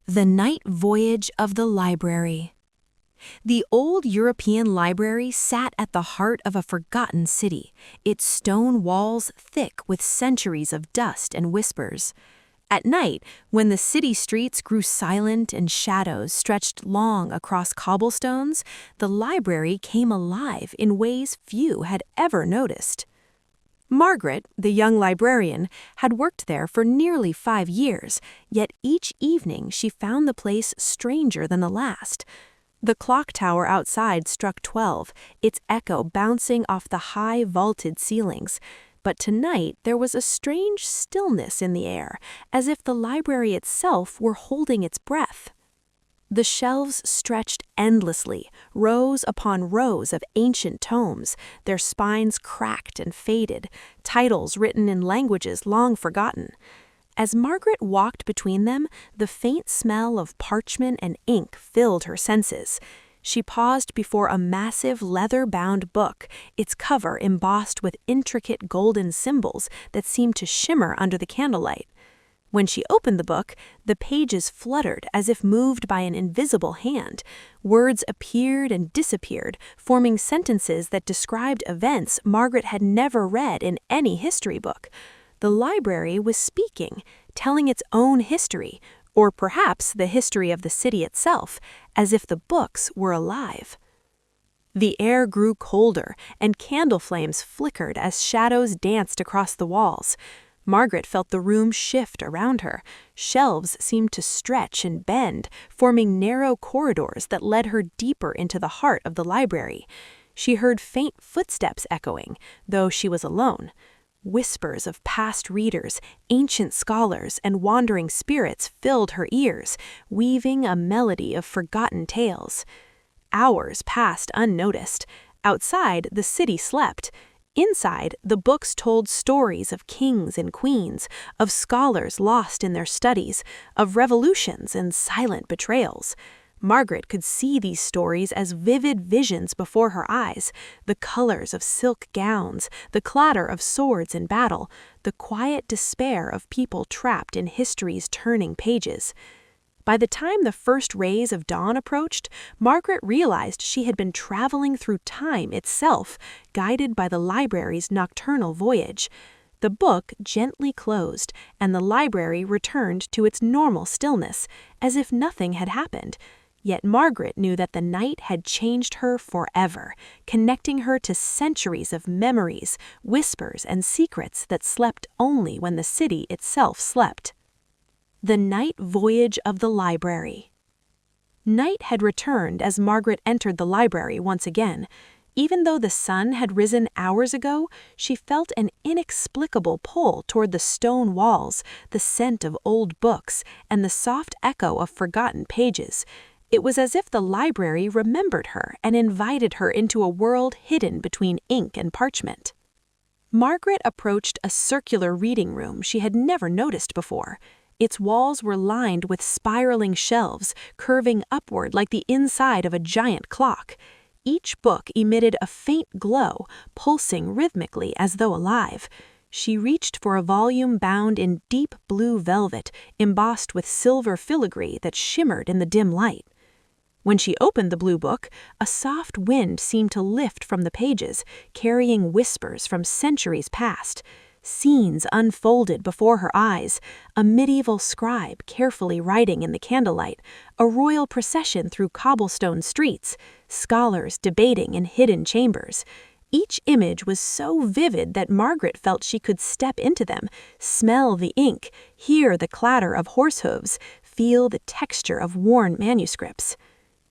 The Night Voyage of the Library. The old European library sat at the heart of a forgotten city, its stone walls thick with centuries of dust and whispers. At night, when the city streets grew silent and shadows stretched long across cobblestones, the library came alive in ways few had ever noticed. Margaret, the young librarian, had worked there for nearly 5 years, yet each evening she found the place stranger than the last. The clock tower outside struck 12, its echo bouncing off the high vaulted ceilings. But tonight there was a strange stillness in the air, as if the library itself were holding its breath. The shelves stretched endlessly, rows upon rows of ancient tomes, their spines cracked and faded, titles written in languages long forgotten. As Margaret walked between them, the faint smell of parchment and ink filled her senses. She paused before a massive leather-bound book, its cover embossed with intricate golden symbols that seemed to shimmer under the candlelight. When she opened the book, the pages fluttered as if moved by an invisible hand. Words appeared and disappeared, forming sentences that described events Margaret had never read in any history book. The library was speaking, telling its own history, or perhaps the history of the city itself, as if the books were alive. The air grew colder, and candle flames flickered as shadows danced across the walls. Margaret felt the room shift around her. Shelves seemed to stretch and bend, forming narrow corridors that led her deeper into the heart of the library. She heard faint footsteps echoing, though she was alone. Whispers of past readers, ancient scholars, and wandering spirits filled her ears, weaving a melody of forgotten tales. Hours passed unnoticed. Outside, the city slept. Inside, the books told stories of kings and queens, of scholars lost in their studies, of revolutions and silent betrayals. Margaret could see these stories as vivid visions before her eyes, the colors of silk gowns, the clatter of swords in battle, the quiet despair of people trapped in history's turning pages. By the time the first rays of dawn approached, Margaret realized she had been traveling through time itself, guided by the library's nocturnal voyage. The book gently closed, and the library returned to its normal stillness, as if nothing had happened. Yet Margaret knew that the night had changed her forever, connecting her to centuries of memories, whispers, and secrets that slept only when the city itself slept. The Night Voyage of the Library. Night had returned as Margaret entered the library once again. Even though the sun had risen hours ago, she felt an inexplicable pull toward the stone walls, the scent of old books, and the soft echo of forgotten pages. It was as if the library remembered her and invited her into a world hidden between ink and parchment. Margaret approached a circular reading room she had never noticed before. Its walls were lined with spiraling shelves, curving upward like the inside of a giant clock. Each book emitted a faint glow, pulsing rhythmically as though alive. She reached for a volume bound in deep blue velvet, embossed with silver filigree that shimmered in the dim light. When she opened the blue book, a soft wind seemed to lift from the pages, carrying whispers from centuries past. Scenes unfolded before her eyes, a medieval scribe carefully writing in the candlelight, a royal procession through cobblestone streets, scholars debating in hidden chambers. Each image was so vivid that Margaret felt she could step into them, smell the ink, hear the clatter of horse hooves, feel the texture of worn manuscripts.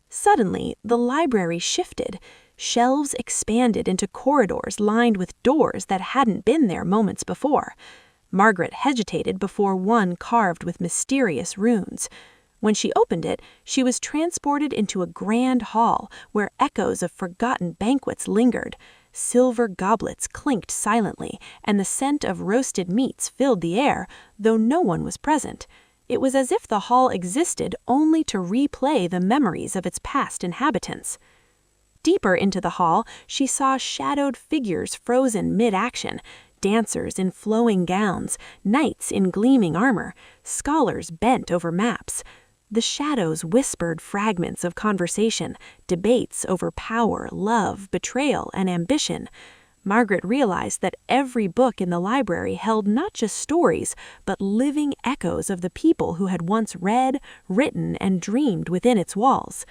Suddenly, the library shifted. Shelves expanded into corridors lined with doors that hadn't been there moments before. Margaret hesitated before one carved with mysterious runes. When she opened it, she was transported into a grand hall where echoes of forgotten banquets lingered. Silver goblets clinked silently, and the scent of roasted meats filled the air, though no one was present. It was as if the hall existed only to replay the memories of its past inhabitants. Deeper into the hall, she saw shadowed figures frozen mid-action, dancers in flowing gowns, knights in gleaming armor, scholars bent over maps. The shadows whispered fragments of conversation, debates over power, love, betrayal, and ambition. Margaret realized that every book in the library held not just stories, but living echoes of the people who had once read, written, and dreamed within its walls.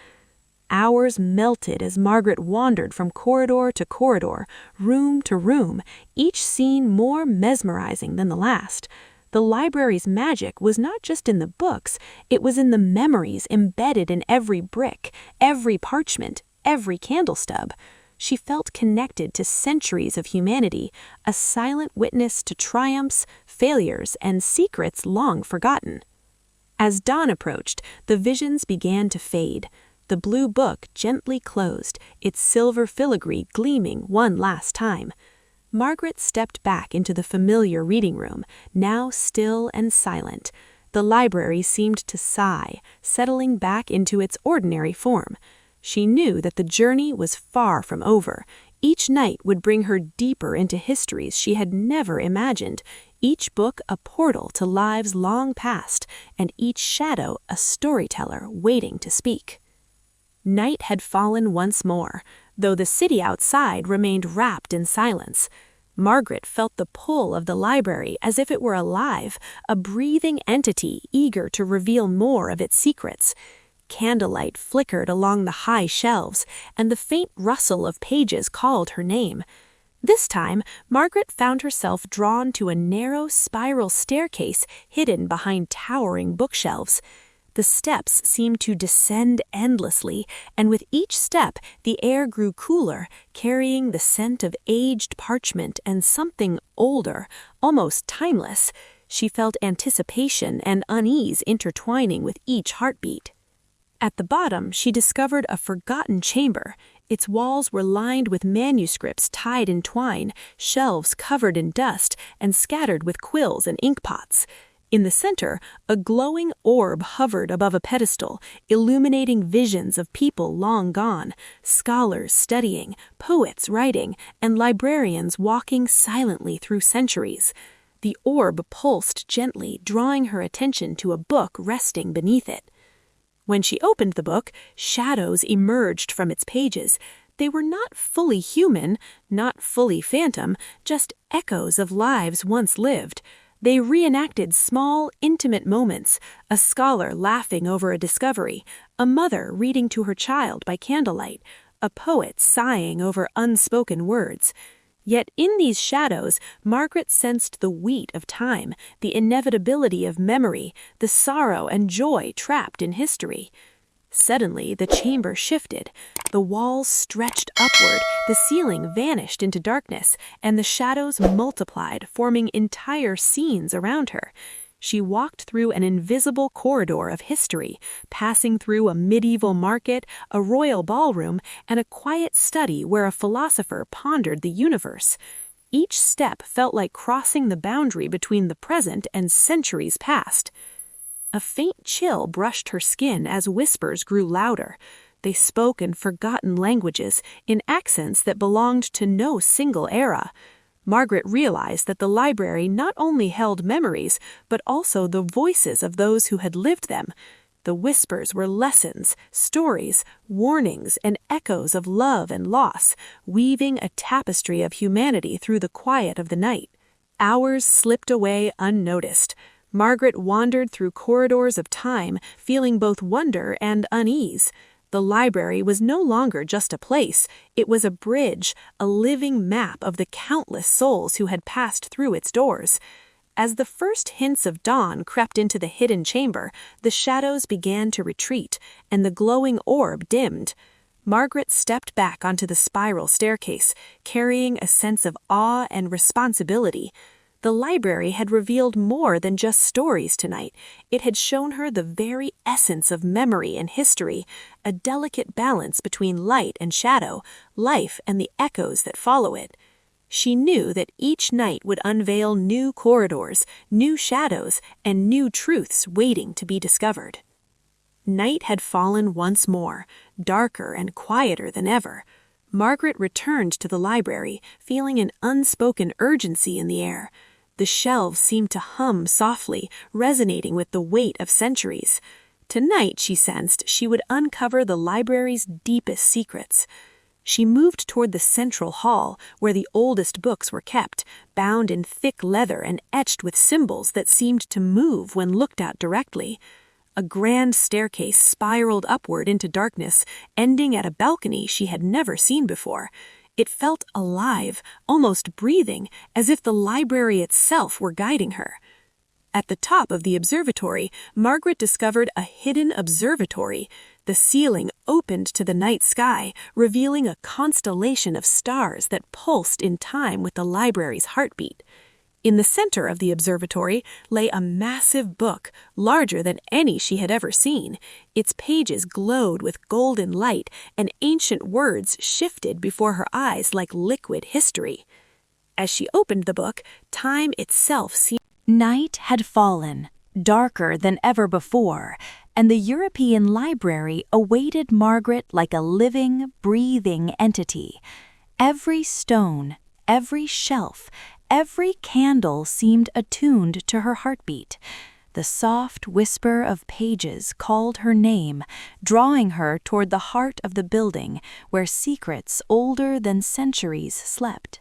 Hours melted as Margaret wandered from corridor to corridor, room to room, each scene more mesmerizing than the last. The library's magic was not just in the books, it was in the memories embedded in every brick, every parchment, every candle stub. She felt connected to centuries of humanity, a silent witness to triumphs, failures, and secrets long forgotten. As dawn approached, the visions began to fade. The blue book gently closed, its silver filigree gleaming one last time. Margaret stepped back into the familiar reading room, now still and silent. The library seemed to sigh, settling back into its ordinary form. She knew that the journey was far from over. Each night would bring her deeper into histories she had never imagined, each book a portal to lives long past, and each shadow a storyteller waiting to speak. Night had fallen once more, though the city outside remained wrapped in silence. Margaret felt the pull of the library as if it were alive, a breathing entity eager to reveal more of its secrets. Candlelight flickered along the high shelves, and the faint rustle of pages called her name. This time, Margaret found herself drawn to a narrow spiral staircase hidden behind towering bookshelves. The steps seemed to descend endlessly, and with each step the air grew cooler, carrying the scent of aged parchment and something older, almost timeless. She felt anticipation and unease intertwining with each heartbeat. At the bottom, she discovered a forgotten chamber. Its walls were lined with manuscripts tied in twine, shelves covered in dust, and scattered with quills and inkpots. In the center, a glowing orb hovered above a pedestal, illuminating visions of people long gone, scholars studying, poets writing, and librarians walking silently through centuries. The orb pulsed gently, drawing her attention to a book resting beneath it. When she opened the book, shadows emerged from its pages. They were not fully human, not fully phantom, just echoes of lives once lived. They reenacted small, intimate moments, a scholar laughing over a discovery, a mother reading to her child by candlelight, a poet sighing over unspoken words. Yet in these shadows, Margaret sensed the weight of time, the inevitability of memory, the sorrow and joy trapped in history. Suddenly, the chamber shifted. The walls stretched upward, the ceiling vanished into darkness, and the shadows multiplied, forming entire scenes around her. She walked through an invisible corridor of history, passing through a medieval market, a royal ballroom, and a quiet study where a philosopher pondered the universe. Each step felt like crossing the boundary between the present and centuries past. A faint chill brushed her skin as whispers grew louder. They spoke in forgotten languages, in accents that belonged to no single era. Margaret realized that the library not only held memories, but also the voices of those who had lived them. The whispers were lessons, stories, warnings, and echoes of love and loss, weaving a tapestry of humanity through the quiet of the night. Hours slipped away unnoticed. Margaret wandered through corridors of time, feeling both wonder and unease. The library was no longer just a place, it was a bridge, a living map of the countless souls who had passed through its doors. As the first hints of dawn crept into the hidden chamber, the shadows began to retreat, and the glowing orb dimmed. Margaret stepped back onto the spiral staircase, carrying a sense of awe and responsibility. The library had revealed more than just stories tonight. It had shown her the very essence of memory and history, a delicate balance between light and shadow, life and the echoes that follow it. She knew that each night would unveil new corridors, new shadows, and new truths waiting to be discovered. Night had fallen once more, darker and quieter than ever. Margaret returned to the library, feeling an unspoken urgency in the air. The shelves seemed to hum softly, resonating with the weight of centuries. Tonight, she sensed, she would uncover the library's deepest secrets. She moved toward the central hall, where the oldest books were kept, bound in thick leather and etched with symbols that seemed to move when looked at directly. A grand staircase spiraled upward into darkness, ending at a balcony she had never seen before. It felt alive, almost breathing, as if the library itself were guiding her. At the top of the observatory, Margaret discovered a hidden observatory. The ceiling opened to the night sky, revealing a constellation of stars that pulsed in time with the library's heartbeat. In the center of the observatory lay a massive book, larger than any she had ever seen. Its pages glowed with golden light, and ancient words shifted before her eyes like liquid history. As she opened the book, time itself seemed. Night had fallen, darker than ever before, and the European library awaited Margaret like a living, breathing entity. Every stone, every shelf, every candle seemed attuned to her heartbeat. The soft whisper of pages called her name, drawing her toward the heart of the building where secrets older than centuries slept.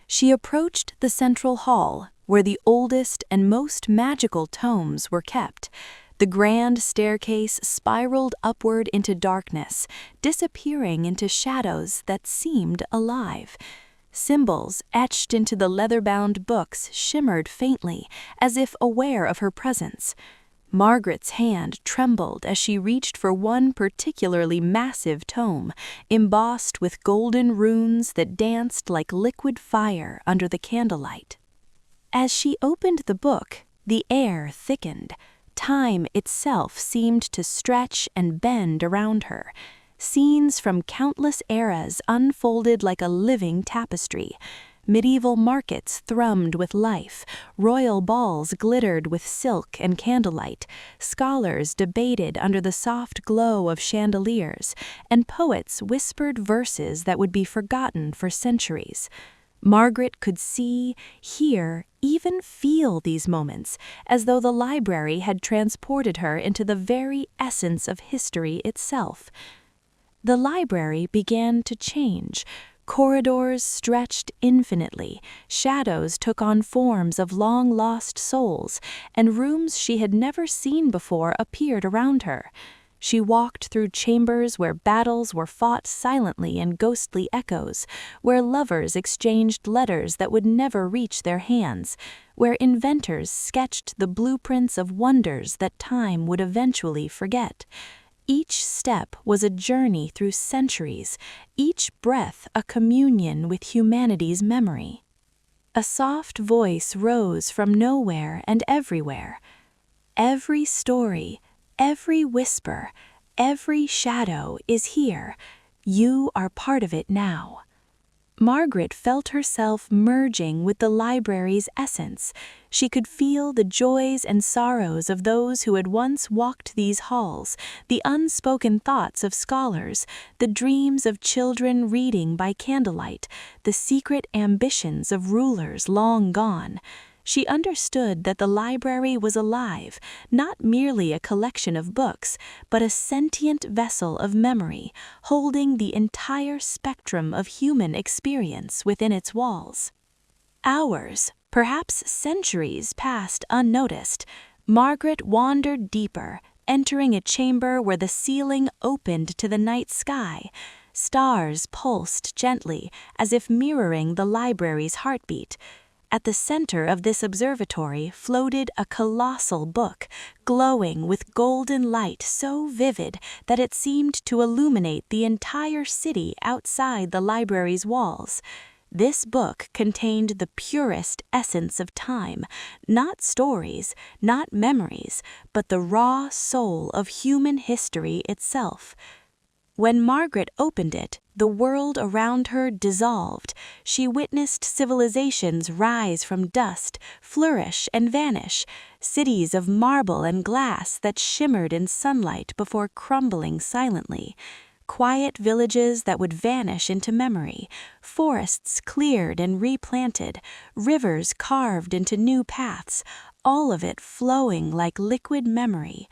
She approached the central hall, where the oldest and most magical tomes were kept. The grand staircase spiraled upward into darkness, disappearing into shadows that seemed alive. Symbols etched into the leather-bound books shimmered faintly, as if aware of her presence. Margaret's hand trembled as she reached for one particularly massive tome, embossed with golden runes that danced like liquid fire under the candlelight. As she opened the book, the air thickened. Time itself seemed to stretch and bend around her. Scenes from countless eras unfolded like a living tapestry. Medieval markets thrummed with life, royal balls glittered with silk and candlelight, scholars debated under the soft glow of chandeliers, and poets whispered verses that would be forgotten for centuries. Margaret could see, hear, even feel these moments, as though the library had transported her into the very essence of history itself. The library began to change. Corridors stretched infinitely, shadows took on forms of long-lost souls, and rooms she had never seen before appeared around her. She walked through chambers where battles were fought silently in ghostly echoes, where lovers exchanged letters that would never reach their hands, where inventors sketched the blueprints of wonders that time would eventually forget. Each step was a journey through centuries, each breath a communion with humanity's memory. A soft voice rose from nowhere and everywhere. Every story, every whisper, every shadow is here. You are part of it now. Margaret felt herself merging with the library's essence. She could feel the joys and sorrows of those who had once walked these halls, the unspoken thoughts of scholars, the dreams of children reading by candlelight, the secret ambitions of rulers long gone. She understood that the library was alive, not merely a collection of books, but a sentient vessel of memory, holding the entire spectrum of human experience within its walls. Hours, perhaps centuries, passed unnoticed. Margaret wandered deeper, entering a chamber where the ceiling opened to the night sky. Stars pulsed gently, as if mirroring the library's heartbeat. At the center of this observatory floated a colossal book, glowing with golden light so vivid that it seemed to illuminate the entire city outside the library's walls. This book contained the purest essence of time, not stories, not memories, but the raw soul of human history itself. When Margaret opened it, the world around her dissolved. She witnessed civilizations rise from dust, flourish and vanish, cities of marble and glass that shimmered in sunlight before crumbling silently, quiet villages that would vanish into memory, forests cleared and replanted, rivers carved into new paths, all of it flowing like liquid memory.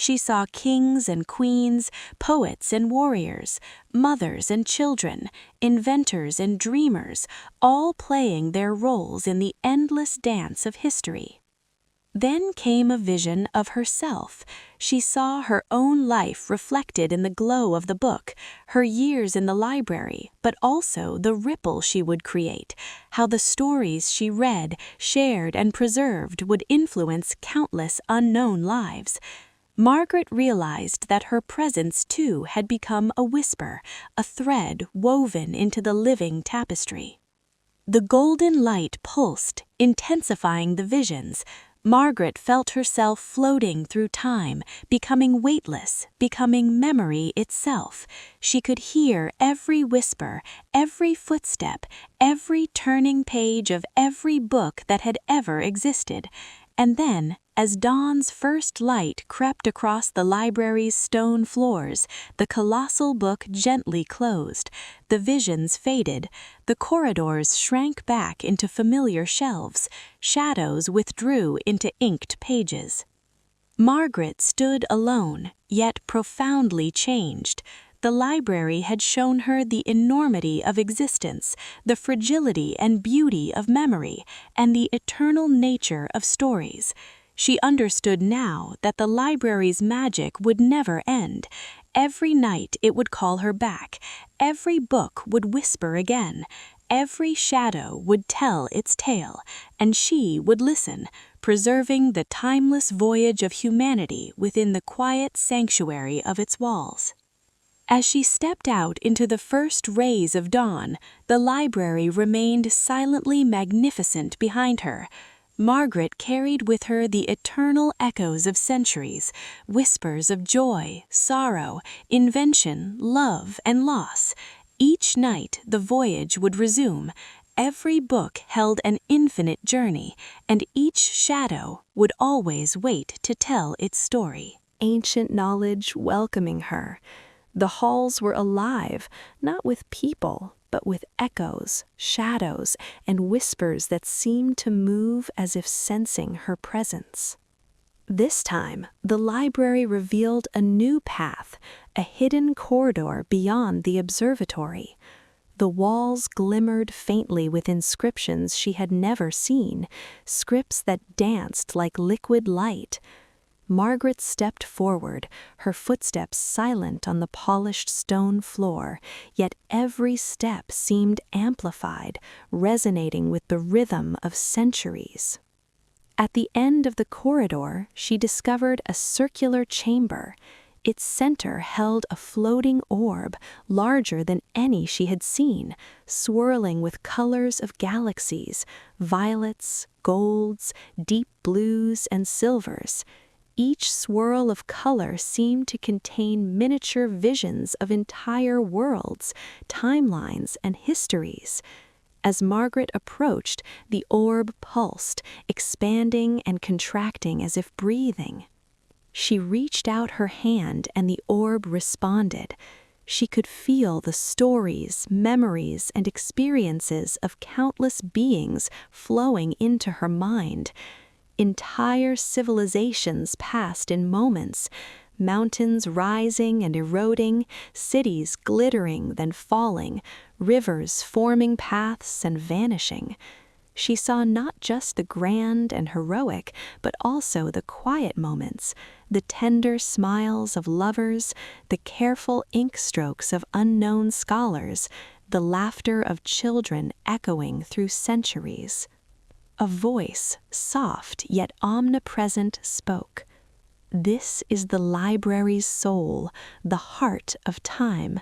She saw kings and queens, poets and warriors, mothers and children, inventors and dreamers, all playing their roles in the endless dance of history. Then came a vision of herself. She saw her own life reflected in the glow of the book, her years in the library, but also the ripple she would create, how the stories she read, shared, and preserved would influence countless unknown lives. Margaret realized that her presence too had become a whisper, a thread woven into the living tapestry. The golden light pulsed, intensifying the visions. Margaret felt herself floating through time, becoming weightless, becoming memory itself. She could hear every whisper, every footstep, every turning page of every book that had ever existed. And then, as dawn's first light crept across the library's stone floors, the colossal book gently closed. The visions faded. The corridors shrank back into familiar shelves. Shadows withdrew into inked pages. Margaret stood alone, yet profoundly changed. The library had shown her the enormity of existence, the fragility and beauty of memory, and the eternal nature of stories. She understood now that the library's magic would never end. Every night it would call her back. Every book would whisper again. Every shadow would tell its tale, and she would listen, preserving the timeless voyage of humanity within the quiet sanctuary of its walls. As she stepped out into the first rays of dawn, the library remained silently magnificent behind her. Margaret carried with her the eternal echoes of centuries, whispers of joy, sorrow, invention, love, and loss. Each night the voyage would resume. Every book held an infinite journey, and each shadow would always wait to tell its story. Ancient knowledge welcoming her. The halls were alive, not with people, but with echoes, shadows, and whispers that seemed to move as if sensing her presence. This time, the library revealed a new path, a hidden corridor beyond the observatory. The walls glimmered faintly with inscriptions she had never seen, scripts that danced like liquid light. Margaret stepped forward, her footsteps silent on the polished stone floor, yet every step seemed amplified, resonating with the rhythm of centuries. At the end of the corridor, she discovered a circular chamber. Its center held a floating orb, larger than any she had seen, swirling with colors of galaxies, violets, golds, deep blues, and silvers. Each swirl of color seemed to contain miniature visions of entire worlds, timelines, and histories. As Margaret approached, the orb pulsed, expanding and contracting as if breathing. She reached out her hand and the orb responded. She could feel the stories, memories, and experiences of countless beings flowing into her mind. Entire civilizations passed in moments, mountains rising and eroding, cities glittering then falling, rivers forming paths and vanishing. She saw not just the grand and heroic, but also the quiet moments, the tender smiles of lovers, the careful ink strokes of unknown scholars, the laughter of children echoing through centuries. A voice, soft yet omnipresent, spoke. This is the library's soul, the heart of time.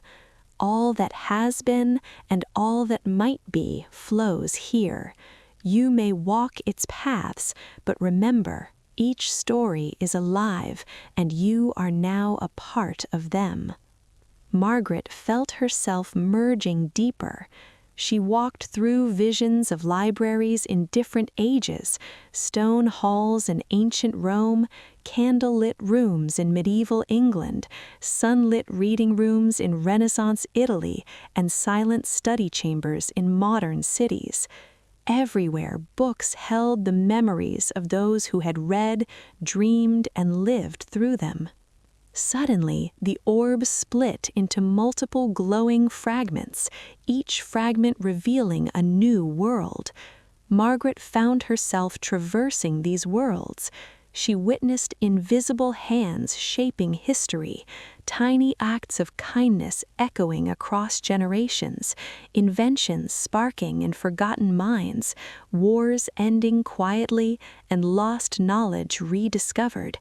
All that has been and all that might be flows here. You may walk its paths, but remember, each story is alive, and you are now a part of them. Margaret felt herself merging deeper. She walked through visions of libraries in different ages, stone halls in ancient Rome, candle-lit rooms in medieval England, sunlit reading rooms in Renaissance Italy, and silent study chambers in modern cities. Everywhere, books held the memories of those who had read, dreamed, and lived through them. Suddenly, the orb split into multiple glowing fragments, each fragment revealing a new world. Margaret found herself traversing these worlds. She witnessed invisible hands shaping history, tiny acts of kindness echoing across generations, inventions sparking in forgotten minds, wars ending quietly, and lost knowledge rediscovered.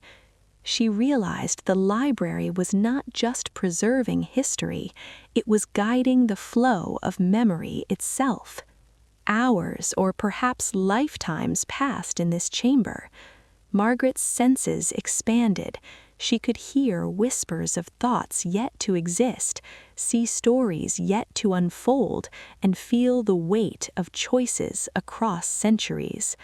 She realized the library was not just preserving history, it was guiding the flow of memory itself. Hours or perhaps lifetimes passed in this chamber. Margaret's senses expanded. She could hear whispers of thoughts yet to exist, see stories yet to unfold, and feel the weight of choices across centuries.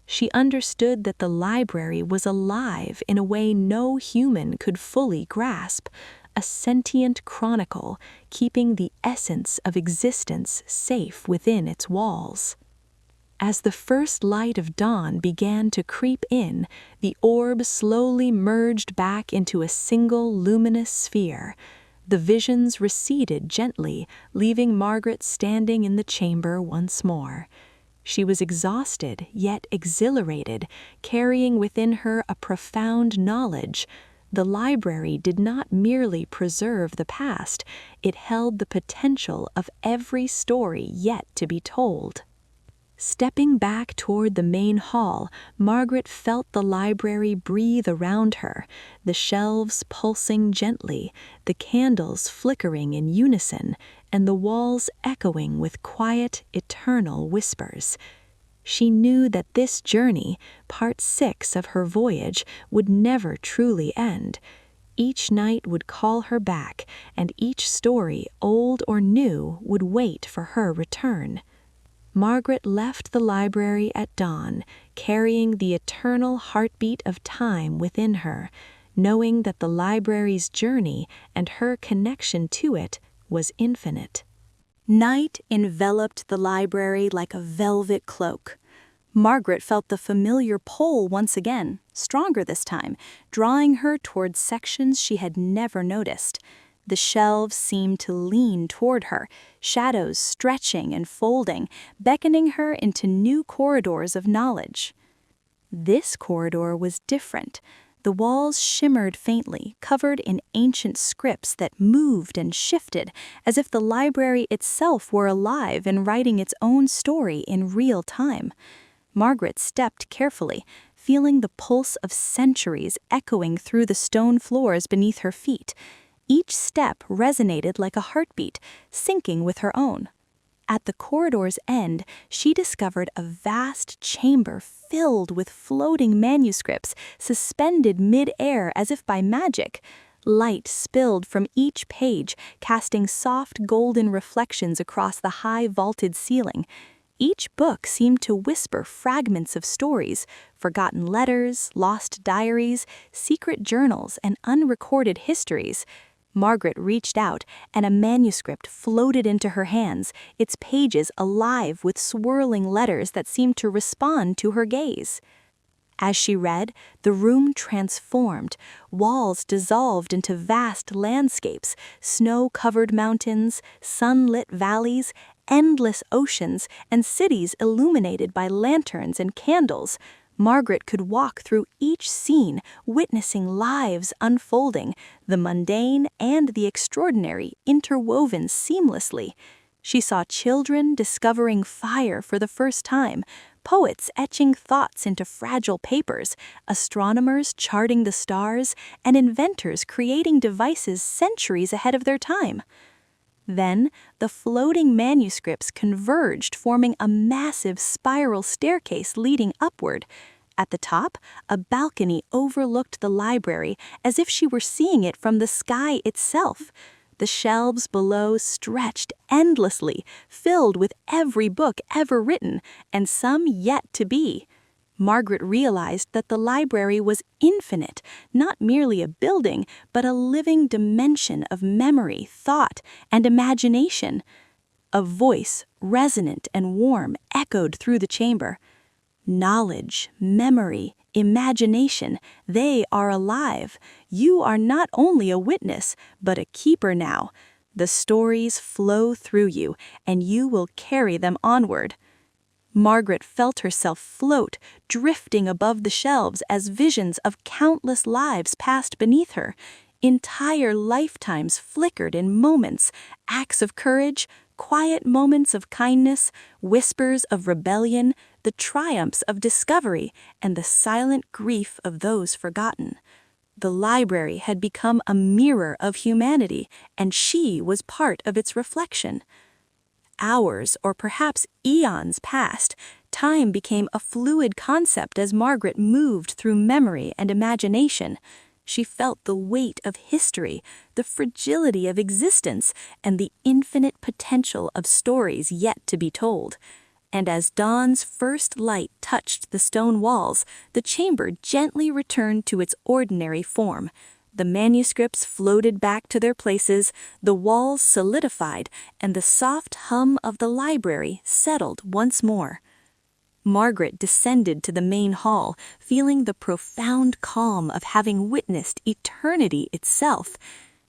She understood that the library was alive in a way no human could fully grasp, a sentient chronicle keeping the essence of existence safe within its walls. As the first light of dawn began to creep in, the orb slowly merged back into a single luminous sphere. The visions receded gently, leaving Margaret standing in the chamber once more. She was exhausted, yet exhilarated, carrying within her a profound knowledge. The library did not merely preserve the past, it held the potential of every story yet to be told. Stepping back toward the main hall, Margaret felt the library breathe around her, the shelves pulsing gently, the candles flickering in unison, and the walls echoing with quiet, eternal whispers. She knew that this journey, part 6 of her voyage, would never truly end. Each night would call her back, and each story, old or new, would wait for her return. Margaret left the library at dawn, carrying the eternal heartbeat of time within her, knowing that the library's journey and her connection to it was infinite. Night enveloped the library like a velvet cloak. Margaret felt the familiar pull once again, stronger this time, drawing her toward sections she had never noticed. The shelves seemed to lean toward her, shadows stretching and folding, beckoning her into new corridors of knowledge. This corridor was different. The walls shimmered faintly, covered in ancient scripts that moved and shifted, as if the library itself were alive and writing its own story in real time. Margaret stepped carefully, feeling the pulse of centuries echoing through the stone floors beneath her feet. Each step resonated like a heartbeat, syncing with her own. At the corridor's end, she discovered a vast chamber filled with floating manuscripts, suspended mid-air as if by magic. Light spilled from each page, casting soft golden reflections across the high vaulted ceiling. Each book seemed to whisper fragments of stories, forgotten letters, lost diaries, secret journals, and unrecorded histories. Margaret reached out, and a manuscript floated into her hands, its pages alive with swirling letters that seemed to respond to her gaze. As she read, the room transformed. Walls dissolved into vast landscapes, snow-covered mountains, sunlit valleys, endless oceans, and cities illuminated by lanterns and candles. Margaret could walk through each scene, witnessing lives unfolding, the mundane and the extraordinary interwoven seamlessly. She saw children discovering fire for the first time, poets etching thoughts into fragile papers, astronomers charting the stars, and inventors creating devices centuries ahead of their time. Then, the floating manuscripts converged, forming a massive spiral staircase leading upward. At the top, a balcony overlooked the library as if she were seeing it from the sky itself. The shelves below stretched endlessly, filled with every book ever written, and some yet to be. Margaret realized that the library was infinite, not merely a building, but a living dimension of memory, thought, and imagination. A voice, resonant and warm, echoed through the chamber. Knowledge, memory, imagination, they are alive. You are not only a witness, but a keeper now. The stories flow through you, and you will carry them onward. Margaret felt herself float, drifting above the shelves as visions of countless lives passed beneath her. Entire lifetimes flickered in moments, acts of courage, quiet moments of kindness, whispers of rebellion, the triumphs of discovery, and the silent grief of those forgotten. The library had become a mirror of humanity, and she was part of its reflection. Hours, or perhaps eons, passed. Time became a fluid concept as Margaret moved through memory and imagination. She felt the weight of history, the fragility of existence, and the infinite potential of stories yet to be told. And as dawn's first light touched the stone walls, the chamber gently returned to its ordinary form. The manuscripts floated back to their places, the walls solidified, and the soft hum of the library settled once more. Margaret descended to the main hall, feeling the profound calm of having witnessed eternity itself.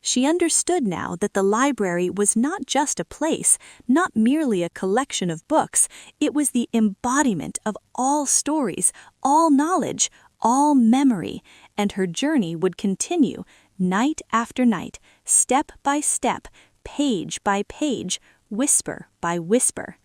She understood now that the library was not just a place, not merely a collection of books. It was the embodiment of all stories, all knowledge, all memory, and her journey would continue, night after night, step by step, page by page, whisper by whisper.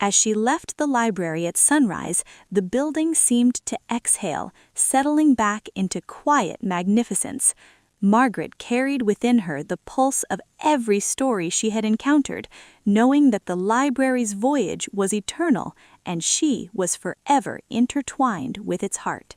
As she left the library at sunrise, the building seemed to exhale, settling back into quiet magnificence. Margaret carried within her the pulse of every story she had encountered, knowing that the library's voyage was eternal and she was forever intertwined with its heart.